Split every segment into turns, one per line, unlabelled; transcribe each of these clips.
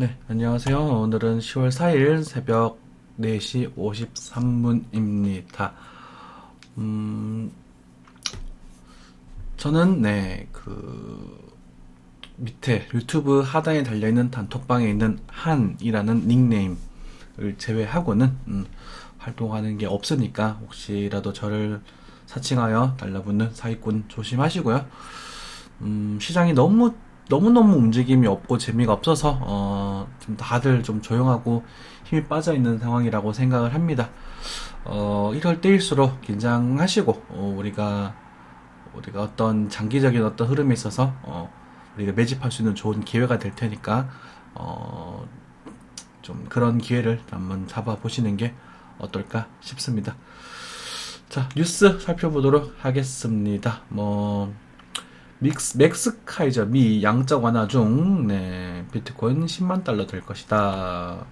네, 안녕하세요. 오늘은 10월 4일 새벽 4시 53분입니다. 음, 저는, 밑에 유튜브 하단에 달려있는 단톡방에 있는 한이라는 닉네임을 제외하고는, 활동하는 게 없으니까 혹시라도 저를 사칭하여 달라붙는 사기꾼 조심하시고요. 시장이 너무너무 움직임이 없고 재미가 없어서, 좀 다들 좀 조용하고 힘이 빠져 있는 상황이라고 생각을 합니다. 이럴 때일수록 긴장하시고, 우리가 어떤 장기적인 어떤 흐름에 있어서, 우리가 매집할 수 있는 좋은 기회가 될 테니까, 어, 좀 그런 기회를 한번 잡아보시는 게 어떨까 싶습니다. 자, 뉴스 살펴보도록 하겠습니다. 맥스카이저 미 양적 완화 중, 비트코인 10만 달러 될 것이다.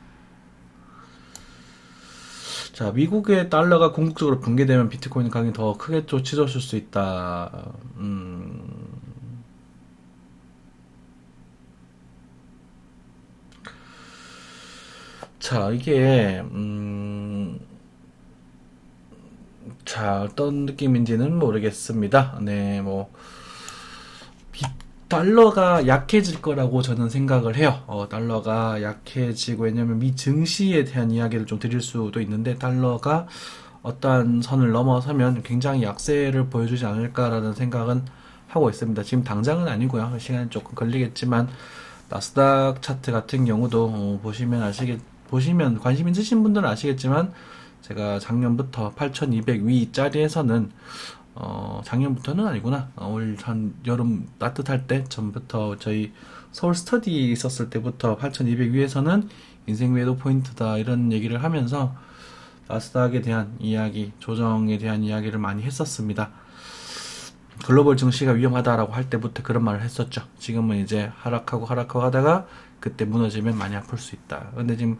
자, 미국의 달러가 궁극적으로 붕괴되면 비트코인 가격이 더 크게 쫓아졌을 수 있다. 자, 자, 어떤 느낌인지는 모르겠습니다. 달러가 약해질 거라고 저는 생각을 해요. 달러가 약해지고, 왜냐면 미 증시에 대한 이야기를 좀 드릴 수도 있는데, 달러가 어떠한 선을 넘어서면 굉장히 약세를 보여주지 않을까라는 생각은 하고 있습니다. 지금 당장은 아니고요. 시간이 조금 걸리겠지만, 나스닥 차트 같은 경우도 보시면 관심 있으신 분들은 아시겠지만, 제가 작년부터 8200 위짜리에서는 작년부터는 아니구나. 올 한 여름 따뜻할 때 전부터 저희 서울 스터디 있었을 때부터 8200 위에서는 인생 매도 포인트다 이런 얘기를 하면서 나스닥에 대한 이야기, 조정에 대한 이야기를 많이 했었습니다. 글로벌 증시가 위험하다라고 할 때부터 그런 말을 했었죠. 지금은 이제 하락하고 하다가 그때 무너지면 많이 아플 수 있다. 근데 지금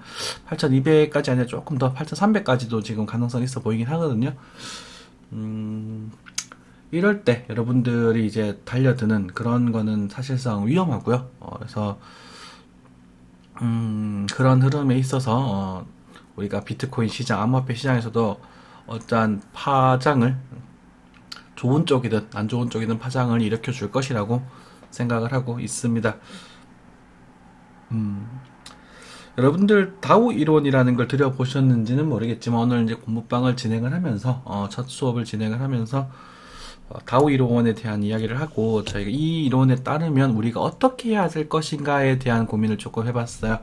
8200까지 아니라 조금 더 8300까지도 지금 가능성이 있어 보이긴 하거든요. 이럴 때 여러분들이 이제 달려드는 그런 거는 사실상 위험하고요. 그래서 그런 흐름에 있어서 우리가 비트코인 시장, 암호화폐 시장에서도 어떠한 파장을 좋은 쪽이든 안 좋은 쪽이든 파장을 일으켜 줄 것이라고 생각을 하고 있습니다. 여러분들 다우 이론이라는 걸 들여보셨는지는 모르겠지만 오늘 이제 공부방을 진행을 하면서 첫 수업을 진행을 하면서 다우 이론에 대한 이야기를 하고 저희가 이 이론에 따르면 우리가 어떻게 해야 될 것인가에 대한 고민을 조금 해봤어요.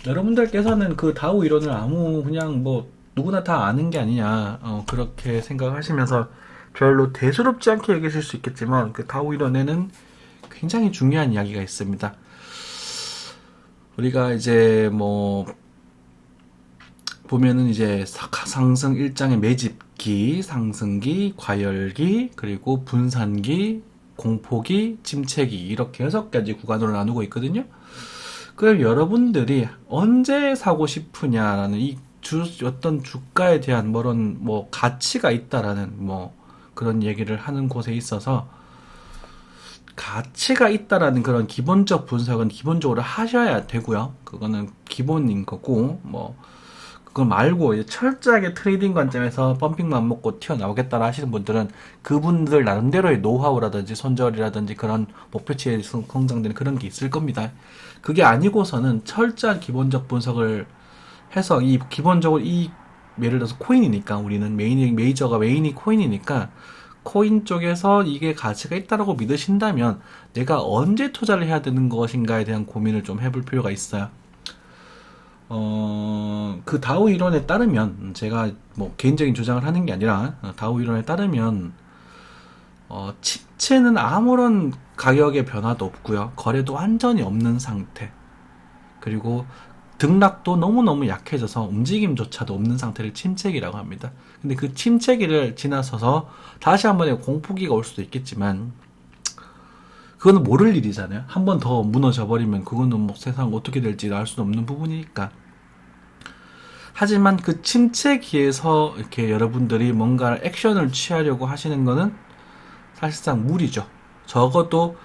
여러분들께서는 그 다우 이론을 그냥 뭐 누구나 다 아는 게 아니냐 그렇게 생각하시면서 별로 대수롭지 않게 여기실 수 있겠지만 그 다우 이론에는 굉장히 중요한 이야기가 있습니다. 우리가 이제 보면은 이제 상승 일장의 매집기, 상승기, 과열기, 그리고 분산기, 공포기, 침체기 이렇게 6가지 구간으로 나누고 있거든요. 그럼 여러분들이 언제 사고 싶으냐라는 어떤 주가에 대한 가치가 있다라는 그런 얘기를 하는 곳에 있어서 가치가 있다라는 그런 기본적 분석은 기본적으로 하셔야 되고요. 그거는 기본인 거고, 그거 말고 이제 철저하게 트레이딩 관점에서 펌핑만 먹고 튀어나오겠다라 하시는 분들은 그분들 나름대로의 노하우라든지 손절이라든지 그런 목표치에 성장되는 그런 게 있을 겁니다. 그게 아니고서는 철저한 기본적 분석을 해서 기본적으로 예를 들어서 코인이니까 우리는 메이저가 메인이 코인이니까 코인 쪽에서 이게 가치가 있다라고 믿으신다면 내가 언제 투자를 해야 되는 것인가에 대한 고민을 좀 해볼 필요가 있어요. 그 다우 이론에 따르면 제가 개인적인 주장을 하는 게 아니라 다우 이론에 따르면 칩체는 아무런 가격의 변화도 없고요. 거래도 완전히 없는 상태. 그리고 등락도 너무너무 약해져서 움직임조차도 없는 상태를 침체기라고 합니다. 근데 그 침체기를 지나서서 다시 한 번의 공포기가 올 수도 있겠지만 그거는 모를 일이잖아요. 한 번 더 무너져 버리면 그거는 세상 어떻게 될지 알 수는 없는 부분이니까. 하지만 그 침체기에서 이렇게 여러분들이 뭔가 액션을 취하려고 하시는 거는 사실상 무리죠. 적어도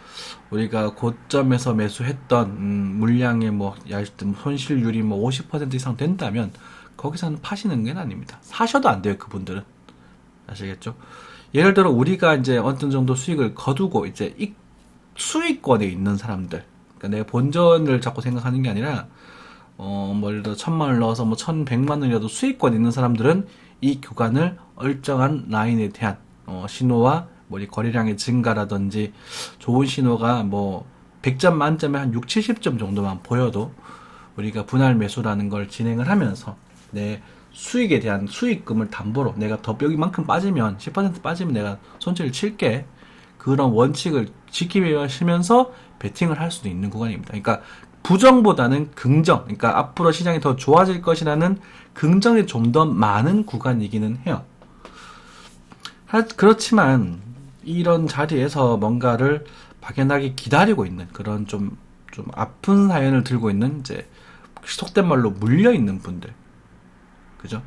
우리가 고점에서 매수했던 물량의 뭐 손실률이 뭐 50% 이상 된다면 거기서는 파시는 게 아닙니다. 사셔도 안 돼요, 그분들은. 아시겠죠? 예를 들어 우리가 이제 어느 정도 수익을 거두고 이제 수익권에 있는 사람들, 그러니까 내가 본전을 자꾸 생각하는 게 아니라 뭐 예를 들어 1,000만 원 넣어서 뭐 1,100만 원이라도 수익권 있는 사람들은 이 구간을 일정한 라인에 대한 신호와 뭐 거래량의 증가라든지 좋은 신호가 뭐 100점 만점에 한 6, 70점 정도만 보여도 우리가 분할 매수라는 걸 진행을 하면서 내 수익에 대한 수익금을 담보로 내가 더 여기만큼 빠지면 10% 빠지면 내가 손실을 칠게, 그런 원칙을 지키면서 베팅을 할 수도 있는 구간입니다. 그러니까 부정보다는 긍정, 그러니까 앞으로 시장이 더 좋아질 것이라는 긍정이 좀 더 많은 구간이기는 해요. 그렇지만 이런 자리에서 뭔가를 막연하게 기다리고 있는 그런 좀 아픈 사연을 들고 있는, 이제 속된 말로 물려있는 분들, 그죠?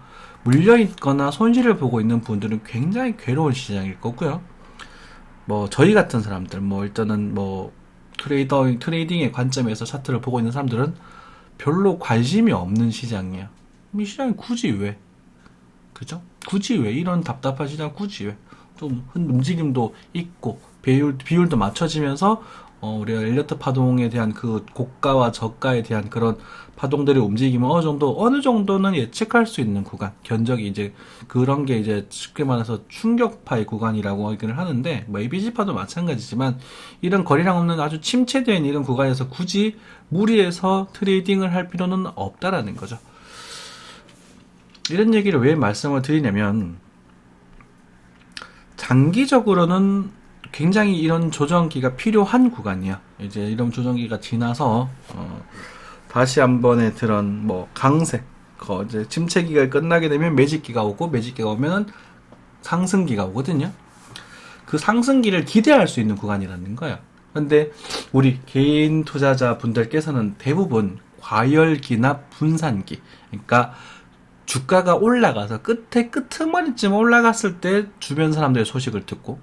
물려있거나 손실을 보고 있는 분들은 굉장히 괴로운 시장일 거고요. 뭐 저희 같은 사람들, 뭐 일단은 뭐 트레이딩의 관점에서 차트를 보고 있는 사람들은 별로 관심이 없는 시장이에요. 이 시장이 굳이 왜? 그죠? 굳이 왜? 이런 답답한 시장 굳이 왜? 좀 움직임도 있고 비율도 맞춰지면서 우리가 엘리어트 파동에 대한 그 고가와 저가에 대한 그런 파동들의 움직임은 어느 정도는 예측할 수 있는 구간, 견적이 이제 그런 게 이제 쉽게 말해서 충격파의 구간이라고 하기는 하는데, 뭐 ABC파도 마찬가지지만 이런 거래량 없는 아주 침체된 이런 구간에서 굳이 무리해서 트레이딩을 할 필요는 없다라는 거죠. 이런 얘기를 왜 말씀을 드리냐면, 장기적으로는 굉장히 이런 조정기가 필요한 구간이야. 이제 이런 조정기가 지나서 다시 한번에 들은 뭐 강세, 이제 침체기가 끝나게 되면 매집기가 오고, 매집기가 오면 상승기가 오거든요. 그 상승기를 기대할 수 있는 구간이라는 거야. 근데 우리 개인 투자자 분들께서는 대부분 과열기나 분산기, 그러니까 주가가 올라가서 끄트머리쯤 올라갔을 때 주변 사람들의 소식을 듣고,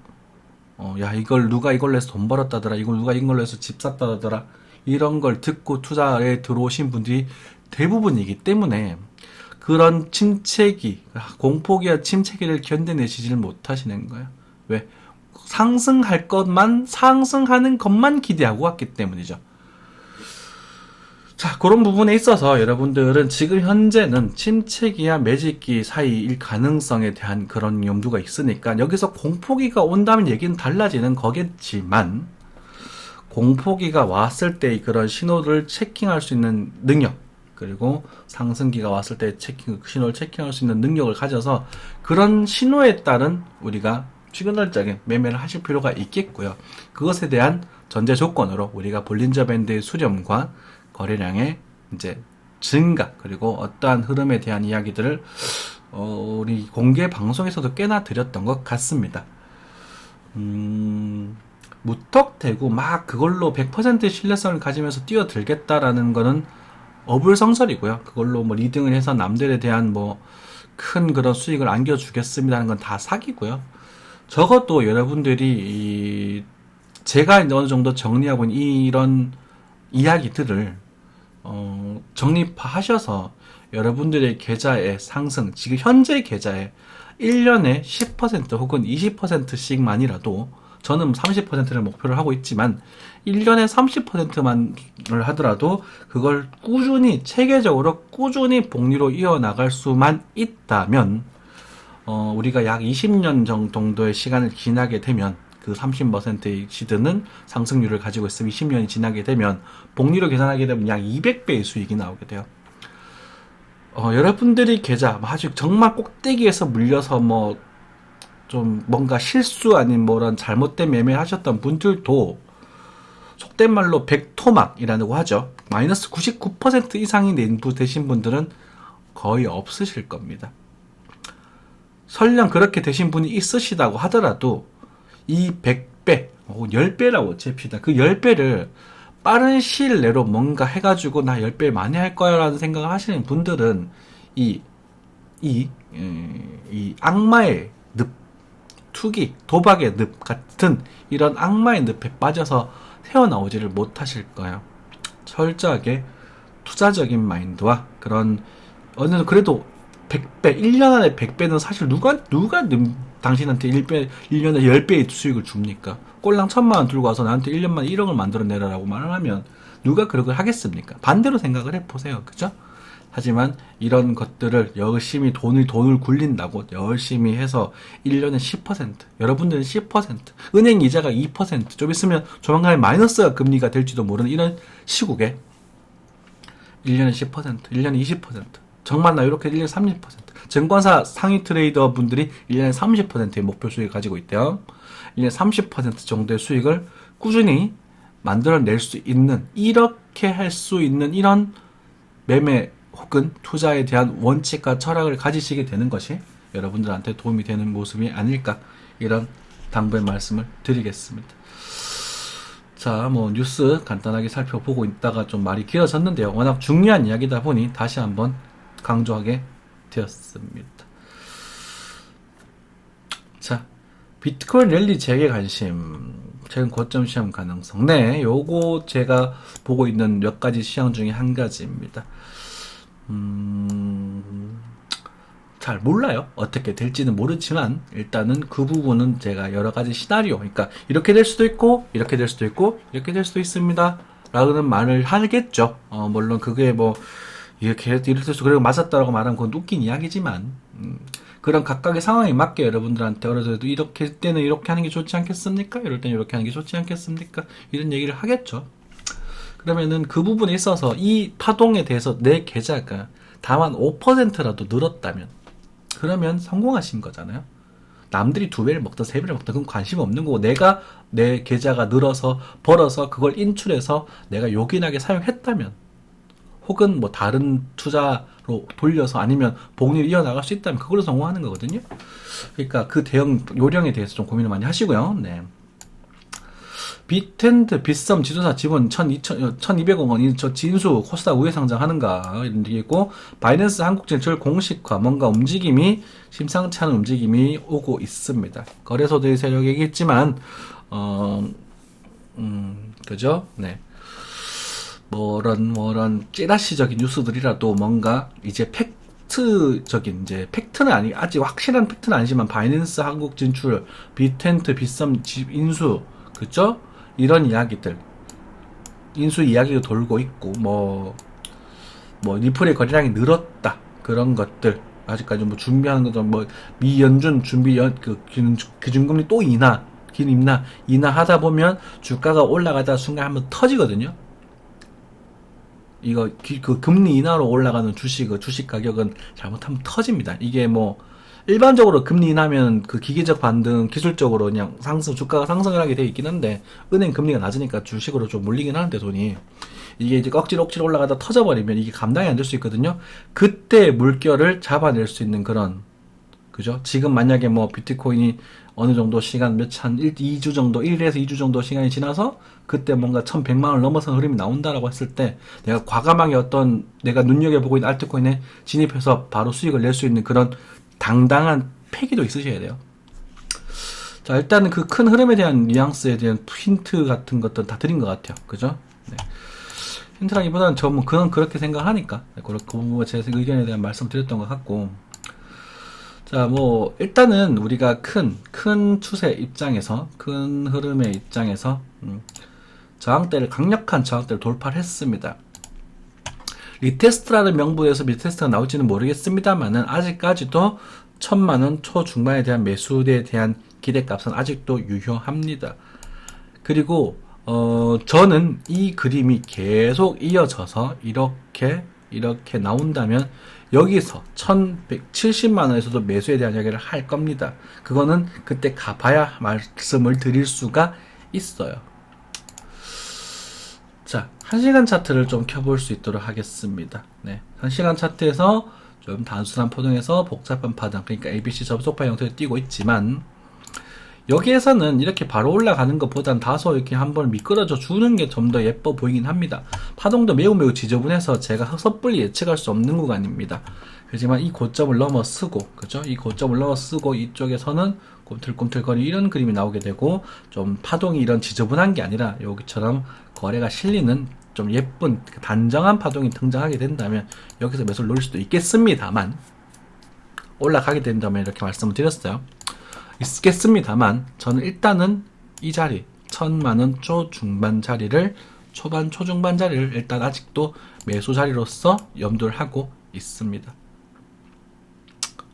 야, 누가 이걸로 해서 돈 벌었다더라, 누가 이걸로 해서 집 샀다더라, 이런 걸 듣고 투자에 들어오신 분들이 대부분이기 때문에 그런 공포기와 침체기를 견뎌내시지를 못하시는 거예요. 왜? 상승하는 것만 기대하고 왔기 때문이죠. 자, 그런 부분에 있어서 여러분들은 지금 현재는 침체기와 매집기 사이일 가능성에 대한 그런 염두가 있으니까, 여기서 공포기가 온다면 얘기는 달라지는 거겠지만, 공포기가 왔을 때 그런 신호를 체킹할 수 있는 능력, 그리고 상승기가 왔을 때 신호를 체킹할 수 있는 능력을 가져서 그런 신호에 따른 우리가 시그널적인 매매를 하실 필요가 있겠고요. 그것에 대한 전제 조건으로 우리가 볼린저 밴드의 수렴과 거래량의 이제 증가, 그리고 어떠한 흐름에 대한 이야기들을 우리 공개 방송에서도 꽤나 드렸던 것 같습니다. 무턱대고 막 그걸로 100% 신뢰성을 가지면서 뛰어들겠다라는 거는 어불성설이고요. 그걸로 뭐 리딩을 해서 남들에 대한 뭐 큰 그런 수익을 안겨주겠습니다는 건 다 사기고요. 적어도 여러분들이 제가 이제 어느 정도 정리하고 있는 이런 이야기들을 정립하셔서 여러분들의 계좌의 상승, 지금 현재 계좌에 1년에 10% 혹은 20%씩만이라도, 저는 30%를 목표를 하고 있지만 1년에 30%만을 하더라도 그걸 체계적으로 꾸준히 복리로 이어나갈 수만 있다면, 우리가 약 20년 정도의 시간을 지나게 되면, 그 30%의 시드는 상승률을 가지고 있으면 20년이 지나게 되면 복리로 계산하게 되면 약 200배의 수익이 나오게 돼요. 여러분들이 계좌 아주 정말 꼭대기에서 물려서 좀 뭔가 실수 아닌 뭐런 잘못된 매매 하셨던 분들도 속된 말로 백토막이라고 하죠. 마이너스 99% 이상이 되신 분들은 거의 없으실 겁니다. 설령 그렇게 되신 분이 있으시다고 하더라도 이 100배, 10배라고 잽시다. 그 10배를 빠른 시일 내로 뭔가 해가지고 나 10배 많이 할 거야 라는 생각을 하시는 분들은 이 악마의 늪, 투기, 도박의 늪 같은 이런 악마의 늪에 빠져서 헤어나오지를 못하실 거예요. 철저하게 투자적인 마인드와 그런 어느 정도 그래도 100배, 1년 안에 100배는 사실 누가 당신한테 1년에 10배의 수익을 줍니까? 꼴랑 1000만원 들고 와서 나한테 1년 만에 1억을 만들어내라라고 말을 하면 누가 그걸 하겠습니까? 반대로 생각을 해보세요. 그죠? 하지만 이런 것들을 열심히 돈을 굴린다고 열심히 해서 1년에 10%, 여러분들은 10%, 은행 이자가 2%, 좀 있으면 조만간에 마이너스가 금리가 될지도 모르는 이런 시국에 1년에 10%, 1년에 20%, 정말 나 이렇게 1년에 30%, 증권사 상위 트레이더 분들이 1년에 30%의 목표 수익을 가지고 있대요. 1년에 30% 정도의 수익을 꾸준히 만들어낼 수 있는, 이렇게 할 수 있는 이런 매매 혹은 투자에 대한 원칙과 철학을 가지시게 되는 것이 여러분들한테 도움이 되는 모습이 아닐까, 이런 당부의 말씀을 드리겠습니다. 자, 뭐 뉴스 간단하게 살펴보고 있다가 좀 말이 길어졌는데요. 워낙 중요한 이야기다 보니 다시 한번 강조하게 되었습니다. 자, 비트코인 랠리 재개 관심, 최근 고점 시험 가능성. 네, 요거 제가 보고 있는 몇 가지 시황 중에 한 가지입니다. 잘 몰라요. 어떻게 될지는 모르지만 일단은 그 부분은 제가 여러 가지 시나리오, 그러니까 이렇게 될 수도 있고 이렇게 될 수도 있고 이렇게 될 수도 있습니다 라는 말을 하겠죠. 물론 그게 뭐 이렇게 이렇게 그리고 맞았다라고 말하면 그건 웃긴 이야기지만 그런 각각의 상황에 맞게 여러분들한테 그래도 이렇게 때는 이렇게 하는 게 좋지 않겠습니까? 이럴 때는 이렇게 하는 게 좋지 않겠습니까? 이런 얘기를 하겠죠. 그러면은 그 부분에 있어서 이 파동에 대해서 내 계좌가 다만 5%라도 늘었다면 그러면 성공하신 거잖아요. 남들이 2배를 먹든 3배를 먹든 그건 관심 없는 거고, 내가 내 계좌가 늘어서 벌어서 그걸 인출해서 내가 요긴하게 사용했다면, 혹은 뭐 다른 투자로 돌려서 아니면 복리를 이어나갈 수 있다면 그걸로 성공하는 거거든요. 그러니까 그 대형 요령에 대해서 좀 고민을 많이 하시고요. 네. 비텐드 빗썸 지도사 지분 1200억 원이 저 진수 코스닥 우회 상장하는가 이런 얘기 있고, 바이낸스 한국 진출 공식화, 뭔가 움직임이 심상치 않은 움직임이 오고 있습니다. 거래소들의 세력이 얘기했지만 그죠? 네. 뭐런 찌라시적인 뉴스들이라도 뭔가 이제 팩트적인, 이제 팩트는 아니, 아직 확실한 팩트는 아니지만 바이낸스 한국 진출, 비텐트 빗썸 인수, 그죠? 이런 이야기들, 인수 이야기가 돌고 있고, 뭐 리플의 거래량이 늘었다, 그런 것들, 아직까지 뭐 준비하는 것도 뭐 미연준 준비 기준금리 또 인하하다 보면 주가가 올라가다 순간 한번 터지거든요. 이거 그 금리 인하로 올라가는 주식 가격은 잘못하면 터집니다. 이게 뭐 일반적으로 금리 인하면 그 기계적 반등, 기술적으로 그냥 주가가 상승을 하게 돼 있긴 한데, 은행 금리가 낮으니까 주식으로 좀 몰리긴 하는데 돈이, 이게 이제 억지로 올라가다 터져버리면 이게 감당이 안 될 수 있거든요. 그때 물결을 잡아낼 수 있는 그런, 그죠? 지금 만약에 뭐 비트코인이 어느 정도 시간 한 2주 정도, 1에서 2주 정도 시간이 지나서 그때 뭔가 1100만원을 넘어선 흐름이 나온다라고 했을 때, 내가 과감하게 어떤 내가 눈여겨보고 있는 알트코인에 진입해서 바로 수익을 낼 수 있는 그런 당당한 패기도 있으셔야 돼요. 자, 일단은 그 큰 흐름에 대한 뉘앙스에 대한 힌트 같은 것들 다 드린 것 같아요. 그죠? 네. 힌트라기보다는 그건 그렇게 생각하니까 그 부분에 제 의견에 대한 말씀 드렸던 것 같고, 자, 뭐 일단은 우리가 큰 추세 입장에서, 큰 흐름의 입장에서 강력한 저항대를 돌파를 했습니다. 리테스트라는 명분에서 리테스트가 나올지는 모르겠습니다만은 아직까지도 1000만원 초중반에 대한 매수에 대한 기대값은 아직도 유효합니다. 그리고 저는 이 그림이 계속 이어져서 이렇게 나온다면 여기서 1170만원에서도 매수에 대한 이야기를 할 겁니다. 그거는 그때 가봐야 말씀을 드릴 수가 있어요. 자, 1시간 차트를 좀 켜볼 수 있도록 하겠습니다. 네, 1시간 차트에서 좀 단순한 포동에서 복잡한 파동, 그러니까 ABC 접속파 형태로 띄고 있지만, 여기에서는 이렇게 바로 올라가는 것보단 다소 이렇게 한번 미끄러져 주는 게 좀 더 예뻐 보이긴 합니다. 파동도 매우 지저분해서 제가 섣불리 예측할 수 없는 구간입니다. 그렇지만 이 고점을 넘어서고, 그죠? 이 고점을 넘어서고 이쪽에서는 꿈틀꿈틀거리 이런 그림이 나오게 되고, 좀 파동이 이런 지저분한 게 아니라 여기처럼 거래가 실리는 좀 예쁜 단정한 파동이 등장하게 된다면 여기서 매수를 노릴 수도 있겠습니다만, 올라가게 된다면 이렇게 말씀을 드렸어요. 있겠습니다만 저는 일단은 이 자리 1000만원 초중반 자리를, 초반 초중반 자리를 일단 아직도 매수 자리로서 염두를 하고 있습니다.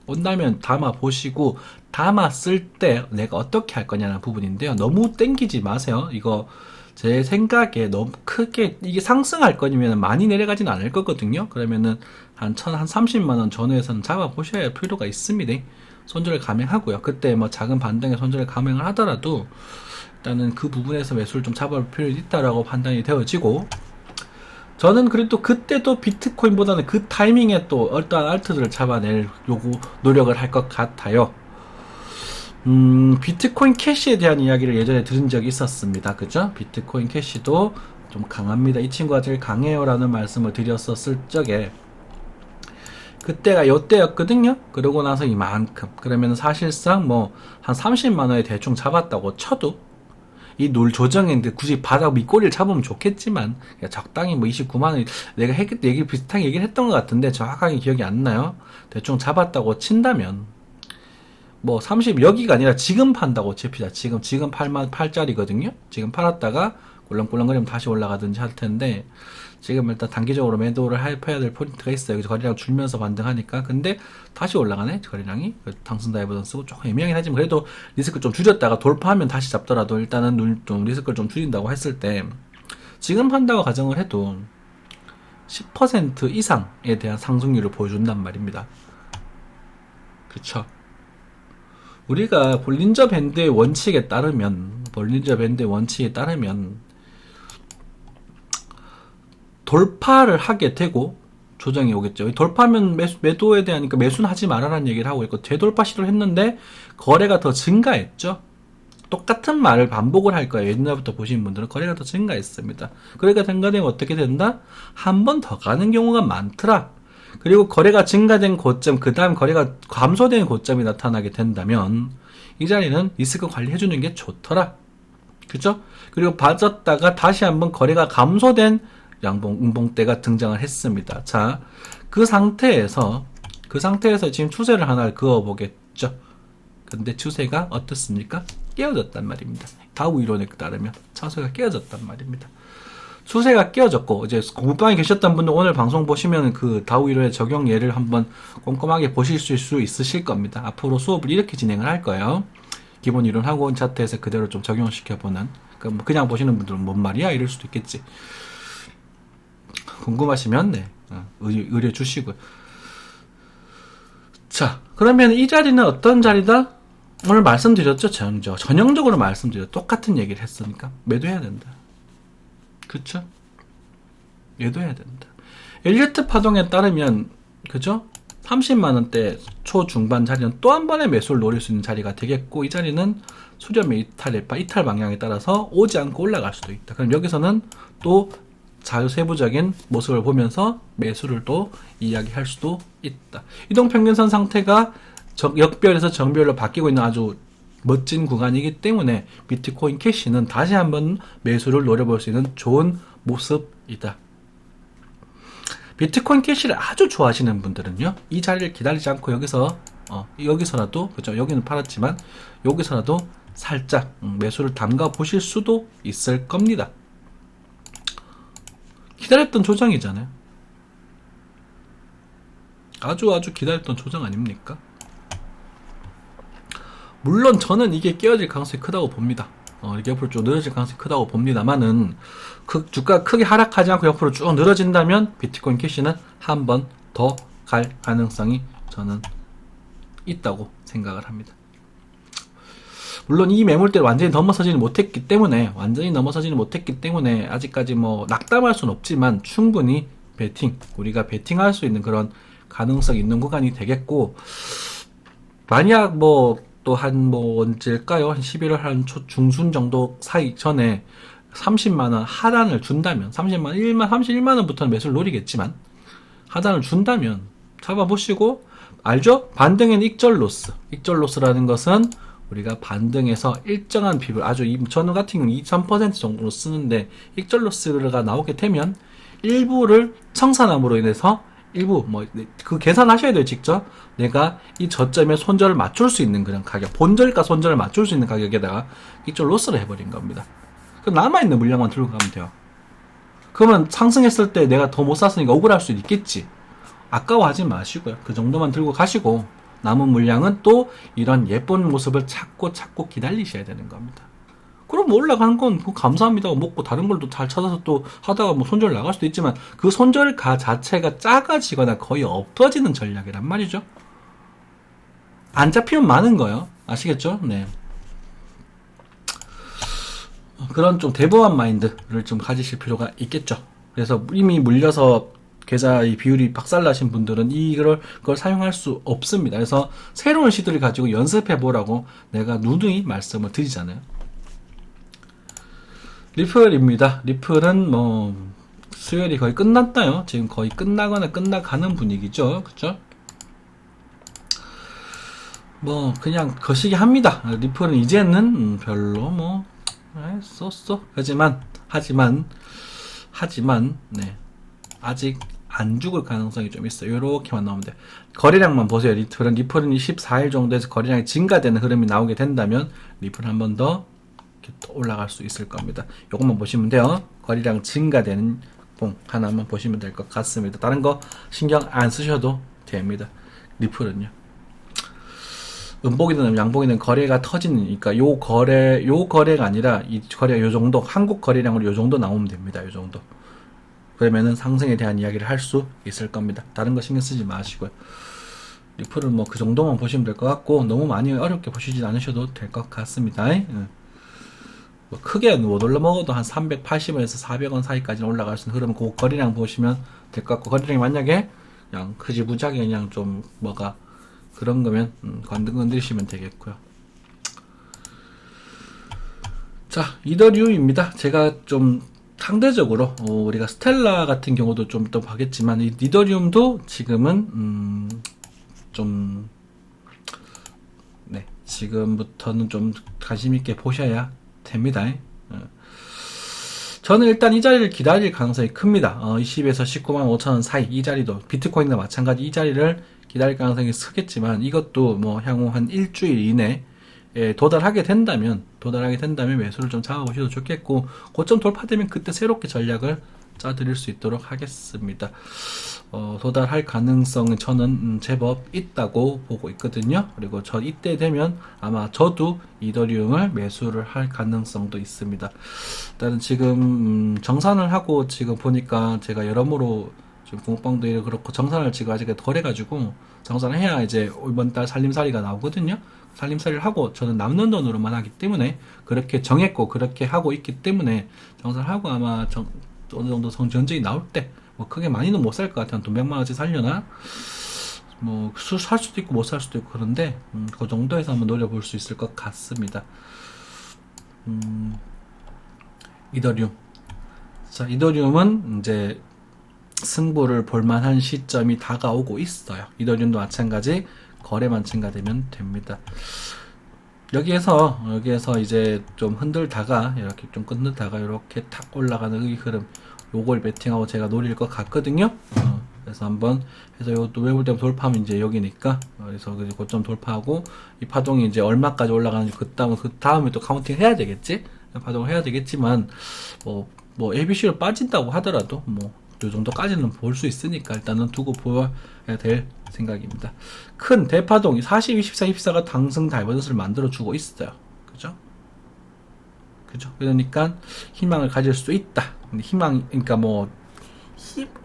온다면 담아 보시고, 담았을 때 내가 어떻게 할 거냐는 부분인데요. 너무 땡기지 마세요. 이거 제 생각에 너무 크게 이게 상승할 거면 많이 내려가진 않을 거거든요. 그러면은 한 30만원 전후에서는 잡아 보셔야 할 필요가 있습니다. 손절을 감행하고요. 그때 뭐 작은 반등의 손절을 감행을 하더라도 일단은 그 부분에서 매수를 좀 잡아볼 필요가 있다라고 판단이 되어지고, 저는 그래도 그때도 비트코인보다는 그 타이밍에 또 어떠한 알트들을 잡아낼 노력을 할 것 같아요. 비트코인 캐시에 대한 이야기를 예전에 들은 적이 있었습니다. 그죠? 비트코인 캐시도 좀 강합니다. 이 친구가 제일 강해요 라는 말씀을 드렸었을 적에 그때가 요때였거든요. 그러고 나서 이만큼, 그러면 사실상 뭐 한 30만원에 대충 잡았다고 쳐도 이 놀 조정인데 굳이 바닥 밑꼬리를 잡으면 좋겠지만 적당히 뭐 29만원, 내가 얘기 비슷하게 얘기를 했던 것 같은데 정확하게 기억이 안 나요. 대충 잡았다고 친다면 뭐 30, 여기가 아니라 지금 판다고 칩시다. 지금 8짜리거든요. 지금 팔았다가 꿀렁꿀렁거리면 다시 올라가든지 할 텐데, 지금 일단 단기적으로 매도를 해야 될 포인트가 있어요. 그래서 거래량 줄면서 반등하니까. 근데 다시 올라가네, 거래량이. 당선 다이버전 쓰고 조금 애매하긴 하지만 그래도 리스크 좀 줄였다가 돌파하면 다시 잡더라도 일단은 좀 리스크를 좀 줄인다고 했을 때, 지금 판다고 가정을 해도 10% 이상에 대한 상승률을 보여준단 말입니다. 그쵸? 우리가 볼린저 밴드의 원칙에 따르면 돌파를 하게 되고 조정이 오겠죠. 돌파하면 매도에 대한, 그러니까 매수는 하지 말아라는 얘기를 하고 있고, 되돌파 시도를 했는데 거래가 더 증가했죠. 똑같은 말을 반복을 할 거예요. 옛날부터 보신 분들은 거래가 더 증가했습니다. 거래가 증가되면 어떻게 된다? 한 번 더 가는 경우가 많더라. 그리고 거래가 증가된 고점, 그 다음 거래가 감소된 고점이 나타나게 된다면 이 자리는 리스크 관리해주는 게 좋더라. 그죠? 그리고 빠졌다가 다시 한번 거래가 감소된 음봉대가 등장을 했습니다. 자, 그 상태에서 지금 추세를 하나 그어보겠죠. 근데 추세가 어떻습니까? 깨어졌단 말입니다. 다우 이론에 따르면 차세가 깨어졌단 말입니다. 추세가 깨어졌고, 이제 공부방에 계셨던 분들 오늘 방송 보시면 그 다우 이론의 적용 예를 한번 꼼꼼하게 보실 수 있으실 겁니다. 앞으로 수업을 이렇게 진행을 할 거예요. 기본 이론하고 차트에서 그대로 좀 적용시켜보는. 그냥 보시는 분들은 뭔 말이야? 이럴 수도 있겠지. 궁금하시면 네, 의뢰 주시고요. 자, 그러면 이 자리는 어떤 자리다? 오늘 말씀드렸죠. 전형적으로 말씀드렸죠. 똑같은 얘기를 했으니까 매도해야 된다. 그쵸? 매도해야 된다. 엘리어트 파동에 따르면, 그죠? 30만원대 초중반 자리는 또 한 번의 매수를 노릴 수 있는 자리가 되겠고, 이 자리는 수렴의 이탈 방향에 따라서 오지 않고 올라갈 수도 있다. 그럼 여기서는 또 세부적인 모습을 보면서 매수를 또 이야기할 수도 있다. 이동평균선 상태가 역별에서 정별로 바뀌고 있는 아주 멋진 구간이기 때문에 비트코인 캐시는 다시 한번 매수를 노려볼 수 있는 좋은 모습이다. 비트코인 캐시를 아주 좋아하시는 분들은요, 이 자리를 기다리지 않고 여기서라도, 그죠? 여기는 팔았지만 여기서라도 살짝 매수를 담가 보실 수도 있을 겁니다. 기다렸던 조정이잖아요. 아주 기다렸던 조정 아닙니까? 물론 저는 이게 깨어질 가능성이 크다고 봅니다. 이게 옆으로 쭉 늘어질 가능성이 크다고 봅니다만은, 주가가 크게 하락하지 않고 옆으로 쭉 늘어진다면 비트코인 캐시는 한 번 더 갈 가능성이 저는 있다고 생각을 합니다. 물론 이 매물대를 완전히 넘어서지는 못했기 때문에 아직까지 뭐 낙담할 수는 없지만 충분히 우리가 베팅할 수 있는 그런 가능성이 있는 구간이 되겠고, 만약 뭐 이것도 한 뭐 언제일까요? 한 11월 한 초 중순 정도 사이 전에 30만원 하단을 준다면 31만원부터는 매수를 노리겠지만 하단을 준다면 잡아보시고, 알죠? 반등에는 익절 로스라는 것은 우리가 반등에서 일정한 비율, 저는 같은 경우는 23% 정도로 쓰는데, 익절 로스가 나오게 되면 일부를 청산함으로 인해서 일부 그 계산하셔야 돼요. 직접 내가 이 저점에 손절을 맞출 수 있는 그런 가격, 본절과 손절을 맞출 수 있는 가격에다가 익절 로스를 해버린 겁니다. 그럼 남아있는 물량만 들고 가면 돼요. 그러면 상승했을 때 내가 더 못 샀으니까 억울할 수 있겠지. 아까워하지 마시고요. 그 정도만 들고 가시고 남은 물량은 또 이런 예쁜 모습을 찾고 기다리셔야 되는 겁니다. 그럼 뭐 올라가는 건 감사합니다 먹고 다른 걸 또 잘 찾아서 또 하다가 뭐 손절 나갈 수도 있지만, 그 손절가 자체가 작아지거나 거의 없어지는 전략이란 말이죠. 안 잡히면 많은 거예요. 아시겠죠? 네. 그런 좀 대보한 마인드를 좀 가지실 필요가 있겠죠. 그래서 이미 물려서 계좌의 비율이 박살나신 분들은 그걸 사용할 수 없습니다. 그래서 새로운 시도를 가지고 연습해 보라고 내가 누누이 말씀을 드리잖아요. 리플입니다. 리플은 뭐 수혈이 거의 끝났나요? 지금 거의 끝나거나 끝나가는 분위기죠. 그쵸? 뭐 그냥 거시기 합니다. 리플은 이제는 별로 뭐 쏘 하지만 네, 아직 안 죽을 가능성이 좀 있어요. 요렇게만 나오면 돼요. 거래량만 보세요. 리플은 14일 정도에서 거래량이 증가되는 흐름이 나오게 된다면 리플은 한 번 더 올라갈 수 있을 겁니다. 요것만 보시면 돼요. 거래량 증가되는 봉 하나만 보시면 될 것 같습니다. 다른 거 신경 안 쓰셔도 됩니다. 리플은요. 음봉이든 양봉이든 거래가 터지니까 요 거래가 아니라 이 거래가 요 정도, 한국 거래량으로 요 정도 나오면 됩니다. 요 정도. 그러면은 상승에 대한 이야기를 할 수 있을 겁니다. 다른 거 신경 쓰지 마시고요. 리플은 뭐 그 정도만 보시면 될 것 같고, 너무 많이 어렵게 보시진 않으셔도 될 것 같습니다. 뭐 크게 못 올라먹어도 한 380원에서 400원 사이까지 올라갈 수 있는 흐름, 그 거래량 보시면 될 것 같고, 거래량이 만약에 그냥 흐지부지하게 그냥 좀 그런 거면 건드시면 되겠고요. 자, 이더리움입니다. 제가 좀 상대적으로 우리가 스텔라 같은 경우도 좀 또 하겠지만, 이 이더리움도 지금은 네, 지금부터는 좀 관심 있게 보셔야 됩니다. 저는 일단 이 자리를 기다릴 가능성이 큽니다. 20에서 19만 5천원 사이, 이 자리도 비트코인과 마찬가지 이 자리를 기다릴 가능성이 크겠지만, 이것도 뭐 향후 한 일주일 이내에 도달하게 된다면 매수를 좀 잡아보셔도 좋겠고, 고점 돌파되면 그때 새롭게 전략을 짜드릴 수 있도록 하겠습니다. 도달할 가능성은 저는 제법 있다고 보고 있거든요. 그리고 이때 되면 아마 저도 이더리움을 매수를 할 가능성도 있습니다. 일단은 지금 정산을 하고 지금 보니까 제가 여러모로 지금 붕어빵도 그렇고 정산을 지금 아직 덜 해가지고, 정산을 해야 이제 이번 달 살림살이가 나오거든요. 살림살이를 하고 저는 남는 돈으로만 하기 때문에 그렇게 정했고 그렇게 하고 있기 때문에, 정산하고 아마 어느 정도 전적이 나올 때 뭐 크게 많이는 못 살 것 같아요. 돈 100만원치 살려나? 뭐 살 수도 있고 못 살 수도 있고 그런데 그 정도에서 한번 노려볼 수 있을 것 같습니다. 이더리움. 자, 이더리움은 이제 승부를 볼만한 시점이 다가오고 있어요. 이더리움도 마찬가지, 거래만 증가되면 됩니다. 여기에서 이제 좀 흔들다가 이렇게 좀 끊다가 이렇게 탁 올라가는 이 흐름, 요걸 베팅하고 제가 노릴 것 같거든요. 그래서 한번 해서 요 외부점 돌파하면 이제 여기니까, 그래서 고점 돌파하고 이 파동이 이제 얼마까지 올라가는지 그 다음에 또 카운팅 해야 되겠지. 파동을 해야 되겠지만 뭐 ABC로 빠진다고 하더라도 뭐 요 정도까지는 볼 수 있으니까 일단은 두고 보아야 될 생각입니다. 큰 대파동이 40, 24, 24가 당승 다이버전스를 만들어 주고 있어요. 그죠? 그러니까 희망을 가질 수 있다. 근데 그러니까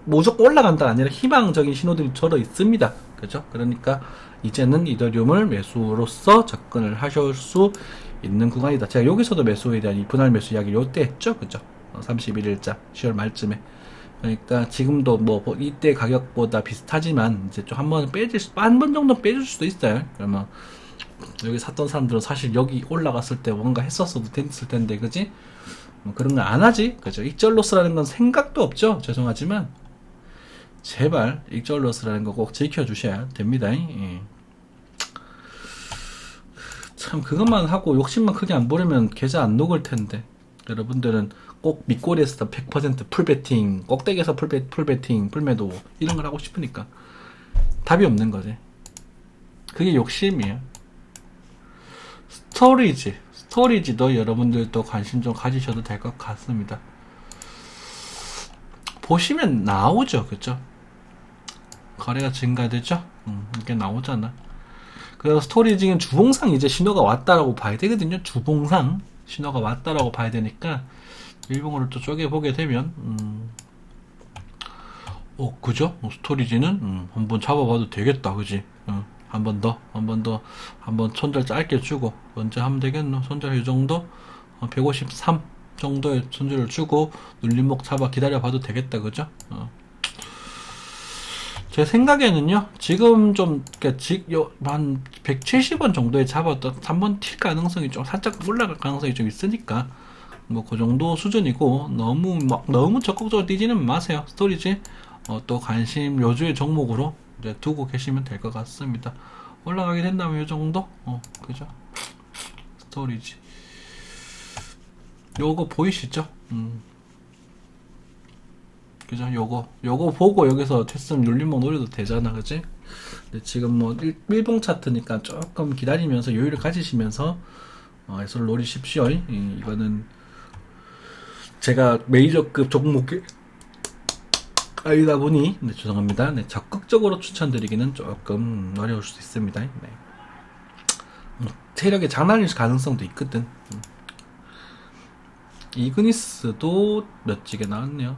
무조건 올라간다가 아니라 희망적인 신호들이 절어 있습니다. 그죠? 그러니까 이제는 이더리움을 매수로서 접근을 하실 수 있는 구간이다. 제가 여기서도 매수에 대한 이 분할 매수 이야기를 요때 했죠. 그죠? 31일자 10월 말쯤에. 그러니까 지금도 뭐 이때 가격보다 비슷하지만 이제 좀 한 번 정도 빼줄 수도 있어요. 그러면 여기 샀던 사람들은 사실 여기 올라갔을 때 뭔가 했었어도 됐을 텐데, 그지? 뭐 그런 거 안 하지, 그죠? 익절로스라는 건 생각도 없죠. 죄송하지만 제발 익절로스라는 거 꼭 지켜주셔야 됩니다. 예. 참 그것만 하고 욕심만 크게 안 부리면 계좌 안 녹을 텐데. 여러분들은 꼭 밑골에서 100% 풀배팅, 꼭대기에서 풀배팅, 풀매도 이런 걸 하고 싶으니까 답이 없는 거지. 그게 욕심이에요. 스토리지도 여러분들도 관심 좀 가지셔도 될 것 같습니다. 보시면 나오죠, 그죠? 거래가 증가되죠? 이게 나오잖아. 그래서 스토리지는 주봉상 이제 신호가 왔다라고 봐야 되거든요. 주봉상 신호가 왔다라고 봐야 되니까 일봉으로 또 쪼개보게 되면 그죠? 스토리지는 한번 잡아봐도 되겠다, 그지? 한 번 더, 한번 손절 짧게 주고 언제 하면 되겠노? 손절 이 정도? 153 정도의 손절을 주고 눌림목 잡아 기다려봐도 되겠다, 그죠? 제 생각에는요, 지금 좀, 한 170원 정도에 잡았던, 한번 튈 가능성이 좀, 살짝 올라갈 가능성이 좀 있으니까, 뭐, 그 정도 수준이고, 너무 적극적으로 뛰지는 마세요. 스토리지. 또 관심, 요주의 종목으로 이제 두고 계시면 될 것 같습니다. 올라가게 된다면 이 정도? 그죠? 스토리지. 요거 보이시죠? 그죠? 요거 보고 여기서 됐으면 눌림목 노려도 되잖아, 그지? 근데 지금 뭐, 일봉 차트니까 조금 기다리면서 여유를 가지시면서, 애소를 노리십시오. 이거는, 제가 메이저급 종목이 아니다 보니, 네, 죄송합니다. 네, 적극적으로 추천드리기는 조금 어려울 수도 있습니다. 네. 체력에 장난일 가능성도 있거든. 이그니스도 멋지게 나왔네요.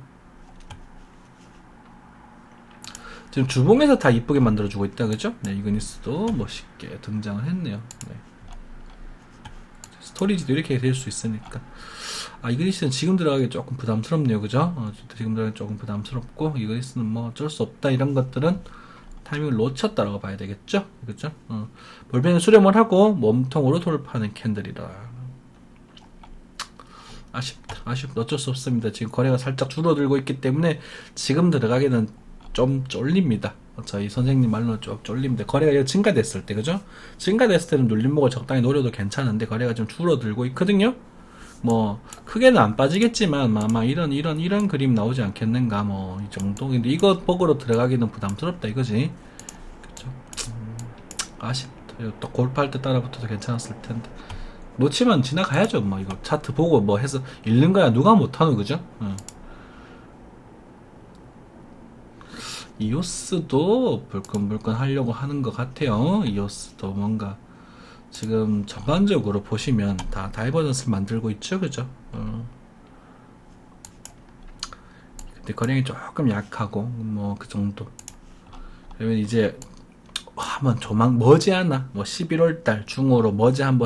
지금 주봉에서 다 이쁘게 만들어주고 있다, 그죠? 네, 이그니스도 멋있게 등장을 했네요. 네. 스토리지도 이렇게 될 수 있으니까. 이그니스는 지금 들어가기 조금 부담스럽네요, 그죠? 지금 들어가기 조금 부담스럽고, 이그니스는 뭐 어쩔 수 없다, 이런 것들은 타이밍을 놓쳤다라고 봐야 되겠죠? 그죠? 볼펜을 수렴을 하고 몸통으로 돌파하는 캔들이라. 아쉽다. 어쩔 수 없습니다. 지금 거래가 살짝 줄어들고 있기 때문에 지금 들어가기는 좀 쫄립니다. 저희 선생님 말로는 좀 쫄립니다. 거래가 증가됐을 때, 그죠? 증가됐을 때는 눌림목을 적당히 노려도 괜찮은데 거래가 좀 줄어들고 있거든요. 뭐 크게는 안 빠지겠지만 아마 이런 그림 나오지 않겠는가, 뭐 이 정도. 근데 이거 보고로 들어가기는 부담스럽다 이거지. 그죠? 아쉽다. 또 골프할 때 따라붙어도 괜찮았을 텐데. 놓치면 지나가야죠. 뭐 이거 차트 보고 뭐 해서 읽는 거야 누가 못하노, 그죠? 이오스도 불끈불끈 하려고 하는 것 같아요. 이오스도 뭔가 지금 전반적으로 보시면 다 다이버전스를 만들고 있죠, 그죠? 근데 거래량이 조금 약하고 뭐 그 정도. 그러면 이제 한번 머지않아 뭐 11월달 중으로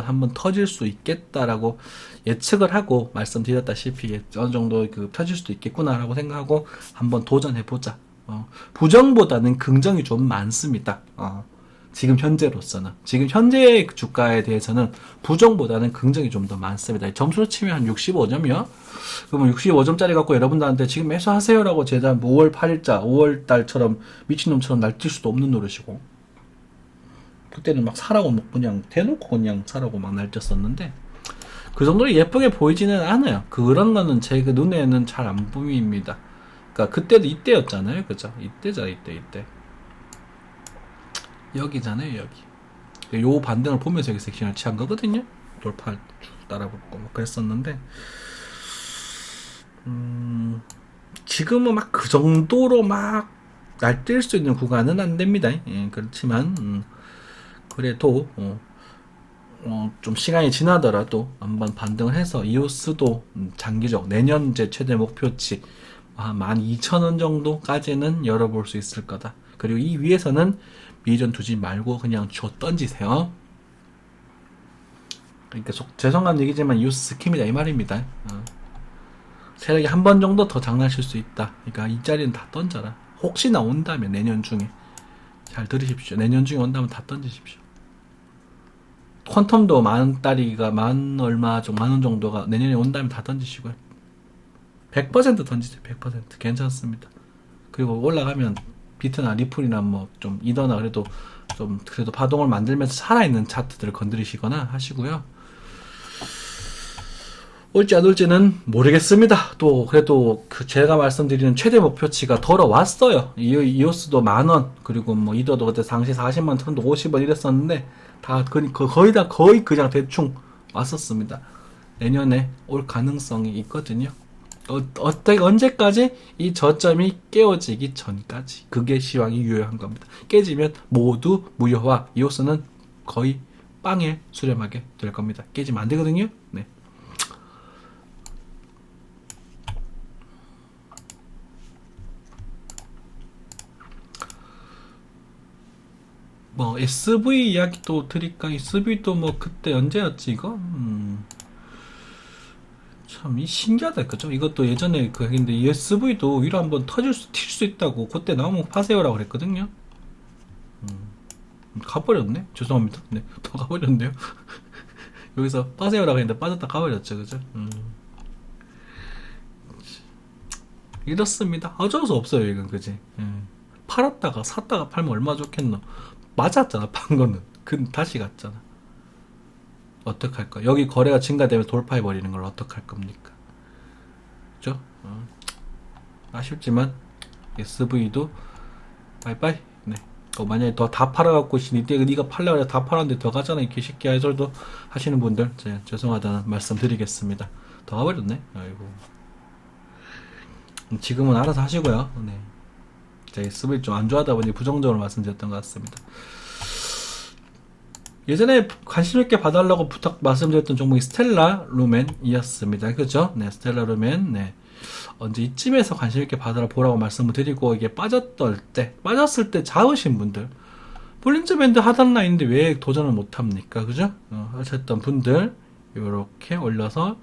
한번 터질 수 있겠다라고 예측을 하고 말씀드렸다시피 어느 정도 터질 수도 있겠구나라고 생각하고 한번 도전해보자. 부정보다는 긍정이 좀 많습니다. 지금 현재로서는. 지금 현재의 주가에 대해서는 부정보다는 긍정이 좀 더 많습니다. 점수로 치면 한 65점이요? 그러면 65점짜리 갖고 여러분들한테 지금 매수하세요라고 제가 5월 8일자, 5월달처럼 미친놈처럼 날뛸 수도 없는 노릇이고. 그때는 막 사라고 막 그냥 대놓고 그냥 사라고 막 날뛰었었는데, 그 정도로 예쁘게 보이지는 않아요. 그런 거는 제 눈에는 잘 안 보입니다. 그러니까 그때도 이때였잖아요, 그죠? 이때. 여기잖아요, 여기. 요 반등을 보면서 여기 섹션을 취한 거거든요. 돌파 따라붙고 막 그랬었는데, 지금은 막 그 정도로 막 날뛸 수 있는 구간은 안 됩니다. 그렇지만 그래도 좀 시간이 지나더라도 한번 반등을 해서 이오스도 장기적 내년 제 최대 목표치 한 12,000원 정도까지는 열어볼 수 있을 거다. 그리고 이 위에서는 미전 두지 말고 그냥 줘 던지세요. 그러니까 죄송한 얘기지만 이오스 스킵이다 이 말입니다. 세력이 한 번 정도 더 장난칠 수 있다. 그러니까 이 자리는 다 던져라. 혹시나 온다면 내년 중에 잘 들으십시오. 내년 중에 온다면 다 던지십시오. 퀀텀도 만 달이가 만 얼마 좀 만 원 정도가 내년에 온다면 다 던지시고요. 100% 던지세요. 100% 괜찮습니다. 그리고 올라가면 비트나 리플이나 뭐 좀 이더나 그래도 좀 그래도 파동을 만들면서 살아있는 차트들을 건드리시거나 하시고요. 올지 안 올지는 모르겠습니다. 또 그래도 그 제가 말씀드리는 최대 목표치가 돌아왔어요. 이오스도 10,000원, 그리고 뭐 이더도 그때 당시 40만 턴도 50원 이랬었는데 다 거의 다 거의 그냥 대충 왔었습니다. 내년에 올 가능성이 있거든요. 언제까지? 이 저점이 깨어지기 전까지. 그게 시황이 유효한 겁니다. 깨지면 모두 무효화. 이오스는 거의 빵에 수렴하게 될 겁니다. 깨지면 안 되거든요. 네. 뭐 SV 이야기 또 드릴까? SV도 뭐 그때 언제였지 이거? 참 이 신기하다 그죠? 이것도 예전에 그 얘기인데 이 SV도 위로 한번 튈 수 있다고 그때 나오면 파세요라고 그랬거든요. 가버렸네. 죄송합니다. 네, 더 가버렸네요. 여기서 빠세요라고 했는데 빠졌다 가버렸죠, 그죠? 이렇습니다. 어쩔 수 없어요, 이건 그지? 팔았다가 샀다가 팔면 얼마 좋겠노? 맞았잖아, 판 거는. 다시 갔잖아. 어떡할까? 여기 거래가 증가되면 돌파해버리는 걸 어떡할 겁니까? 그죠? 아쉽지만 SV도 빠이빠이. 네. 만약에 더 다 팔아갖고 네가 팔려고 해서 다 팔았는데 더 가잖아 이 개새끼야 해설도 하시는 분들 죄송하다는 말씀 드리겠습니다. 더 가버렸네. 아이고. 지금은 알아서 하시고요. 네. 제가 SV 좀 안 좋아하다 보니 부정적으로 말씀드렸던 것 같습니다. 예전에 관심 있게 봐달라고 말씀드렸던 종목이 스텔라 루멘이었습니다. 그죠? 네, 스텔라 루멘. 네. 언제 이쯤에서 관심 있게 보라고 말씀을 드리고, 이게 빠졌을 때 잡으신 분들, 볼린저 밴드 하단 라인인데 왜 도전을 못 합니까? 그죠? 하셨던 분들, 요렇게 올려서,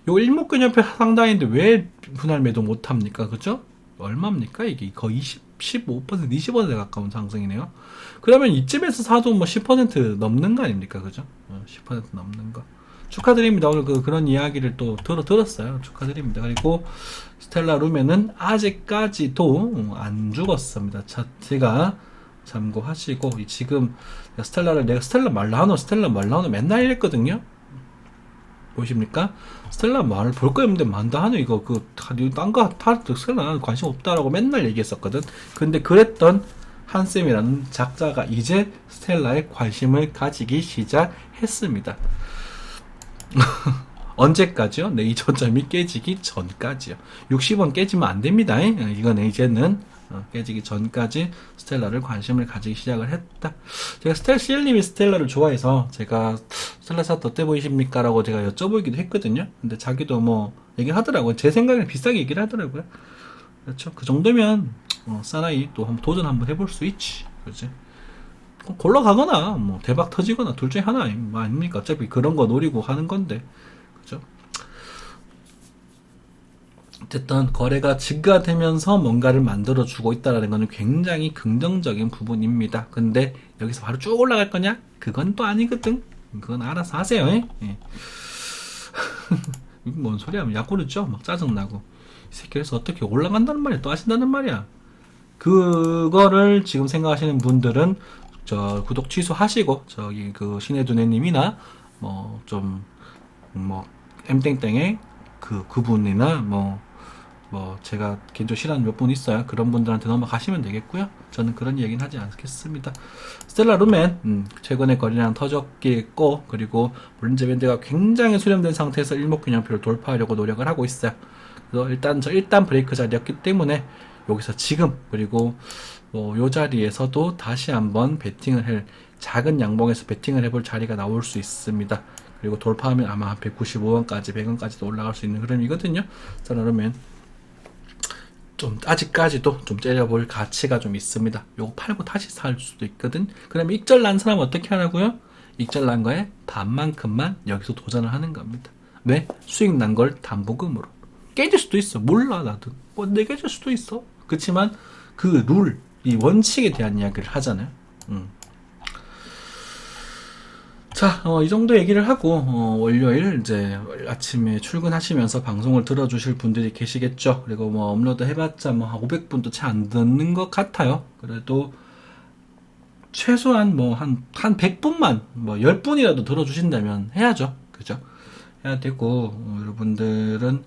요 일목균형표 상단인데 왜 분할 매도 못 합니까? 그죠? 얼마입니까? 이게 거의 15%, 20%에 가까운 상승이네요. 그러면 이쯤에서 사도 뭐 10% 넘는 거 아닙니까? 그죠? 10% 넘는 거. 축하드립니다. 오늘 그런 이야기를 또 들었어요. 축하드립니다. 그리고 스텔라 루멘은 아직까지도 안 죽었습니다. 차트가 참고하시고, 지금 내가 스텔라 말라노 맨날 이랬거든요. 보십니까? 스텔라 말 볼 거 없는데 만다하노 이거 딴거 스텔라 관심 없다라고 맨날 얘기했었거든. 근데 그랬던 한쌤이라는 작자가 이제 스텔라에 관심을 가지기 시작했습니다. 언제까지요? 네, 이 저점이 깨지기 전까지요. 60원 깨지면 안 됩니다. 이거는 이제는 깨지기 전까지 스텔라를 관심을 가지기 시작을 했다. 제가 CL님이 스텔라를 좋아해서 제가 스텔라 차트 어때 보이십니까? 라고 제가 여쭤보기도 했거든요. 근데 자기도 뭐 얘기를 하더라고요. 제 생각에는 비싸게 얘기를 하더라고요. 그렇죠. 그 정도면 사나이 또 한번 도전 한번 해볼 수 있지. 그렇지? 골러 가거나 뭐 대박 터지거나 둘 중에 하나 아닙니까? 어차피 그런 거 노리고 하는 건데. 그죠? 어쨌든 거래가 증가되면서 뭔가를 만들어 주고 있다는 것은 굉장히 긍정적인 부분입니다. 근데 여기서 바로 쭉 올라갈 거냐? 그건 또 아니거든. 그건 알아서 하세요. 예. 뭔 소리야? 야구르죠? 막 짜증나고. 이 새끼에서 어떻게 올라간다는 말이야? 또 하신다는 말이야? 그거를 지금 생각하시는 분들은 구독 취소하시고 저기 신의 두뇌님이나 M땡땡의 그분이나 제가 개인적으로 싫어하는 몇 분 있어요. 그런 분들한테 넘어가시면 되겠고요. 저는 그런 얘기는 하지 않겠습니다. 스텔라 루멘 최근에 거래량 터졌겠고, 그리고 볼린저 밴드가 굉장히 수렴된 상태에서 일목균형표를 돌파하려고 노력을 하고 있어요. 그래서 일단 브레이크 자리였기 때문에 여기서 지금 그리고 요 자리에서도 다시 한번 작은 양봉에서 베팅을 해볼 자리가 나올 수 있습니다. 그리고 돌파하면 아마 195원까지 100원까지도 올라갈 수 있는 흐름이거든요. 그러면 아직까지도 좀 째려볼 가치가 좀 있습니다. 요거 팔고 다시 살 수도 있거든. 그러면 익절 난 사람 어떻게 하라고요? 익절 난 거에 반만큼만 여기서 도전을 하는 겁니다. 왜? 수익 난 걸 담보금으로. 깨질 수도 있어. 몰라 나도. 내 깨질 수도 있어. 그렇지만 이 원칙에 대한 이야기를 하잖아요. 자, 이 정도 얘기를 하고, 월요일 이제 아침에 출근하시면서 방송을 들어주실 분들이 계시겠죠. 그리고 뭐 업로드 해봤자 뭐 500분도 채 안 듣는 것 같아요. 그래도 최소한 뭐 한 100분만, 뭐 10분이라도 들어주신다면 해야죠. 그죠? 해야 되고, 여러분들은,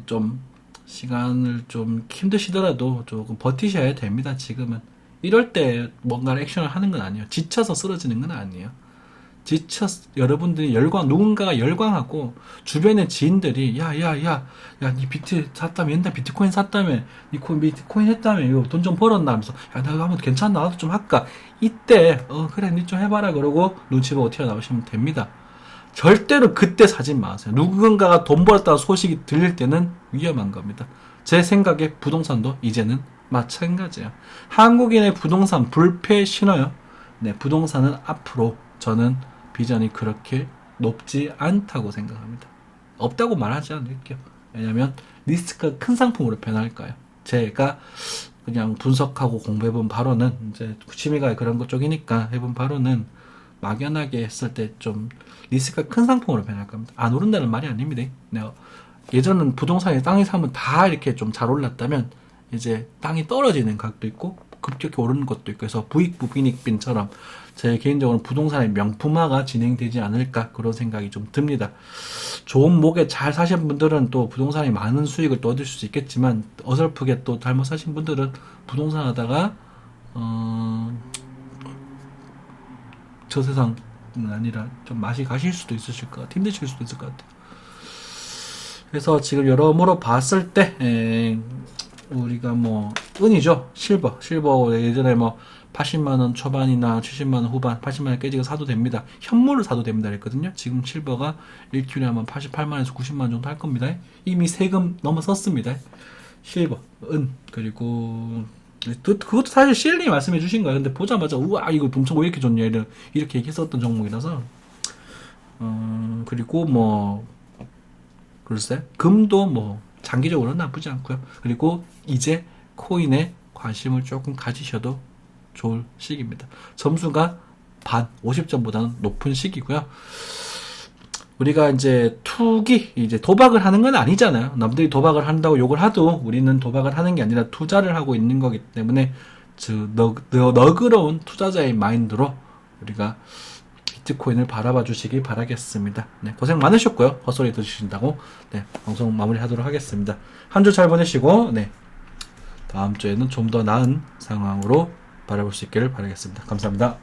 좀, 시간을 좀 힘드시더라도 조금 버티셔야 됩니다, 지금은. 이럴 때 뭔가 액션을 하는 건 아니에요. 지쳐서 쓰러지는 건 아니에요. 여러분들이 누군가가 열광하고, 주변의 지인들이, 니 비트 샀다며, 옛날 비트코인 샀다며, 비트코인 했다며, 이거 돈 좀 벌었나 하면서, 야, 나 한번 괜찮나? 나도 좀 할까? 이때, 그래, 니 좀 해봐라. 그러고, 눈치 보고 튀어나오시면 됩니다. 절대로 그때 사지 마세요. 누군가가 돈 벌었다는 소식이 들릴 때는 위험한 겁니다. 제 생각에 부동산도 이제는 마찬가지예요. 한국인의 부동산 불패 신호요. 네, 부동산은 앞으로 저는 비전이 그렇게 높지 않다고 생각합니다. 없다고 말하지 않을게요. 왜냐면 리스크가 큰 상품으로 변할까요? 제가 그냥 분석하고 공부해본 바로는 이제 취미가 그런 것 쪽이니까 해본 바로는 막연하게 했을 때 좀 리스크가 큰 상품으로 변할 겁니다. 안 오른다는 말이 아닙니다. 내가 예전은 부동산에 땅이 사면 다 이렇게 좀 잘 올랐다면 이제 땅이 떨어지는 각도 있고 급격히 오르는 것도 있고 해서 부익부 빈익빈처럼 제 개인적으로는 부동산의 명품화가 진행되지 않을까 그런 생각이 좀 듭니다. 좋은 목에 잘 사신 분들은 또 부동산에 많은 수익을 또 얻을 수 있겠지만 어설프게 또 잘못 사신 분들은 부동산 하다가 저 세상은 아니라 좀 맛이 가실 수도 있으실 것 같아요. 힘드실 수도 있을 것 같아요. 그래서 지금 여러모로 봤을 때 우리가 뭐 은이죠. 실버 예전에 뭐 80만원 초반이나 70만원 후반 80만원 깨지고 사도 됩니다. 현물을 사도 됩니다 그랬거든요. 지금 실버가 1킬에 아마 88만원에서 90만원 정도 할 겁니다. 이미 세금 넘어섰습니다. 실버, 은, 그리고 그것도 사실 CL님이 말씀해 주신 거예요. 근데 보자마자 우와 이거 엄청 왜 이렇게 좋냐 이렇게 얘기했었던 종목이라서 그리고 뭐 글쎄 금도 뭐 장기적으로는 나쁘지 않고요. 그리고 이제 코인에 관심을 조금 가지셔도 좋을 시기입니다. 점수가 반 50점보다는 높은 시기고요. 우리가 이제 이제 도박을 하는 건 아니잖아요. 남들이 도박을 한다고 욕을 하도 우리는 도박을 하는 게 아니라 투자를 하고 있는 거기 때문에 너그러운 투자자의 마인드로 우리가 비트코인을 바라봐 주시기 바라겠습니다. 네, 고생 많으셨고요. 헛소리 들으신다고. 네, 방송 마무리하도록 하겠습니다. 한 주 잘 보내시고, 네, 다음 주에는 좀 더 나은 상황으로 바라볼 수 있기를 바라겠습니다. 감사합니다.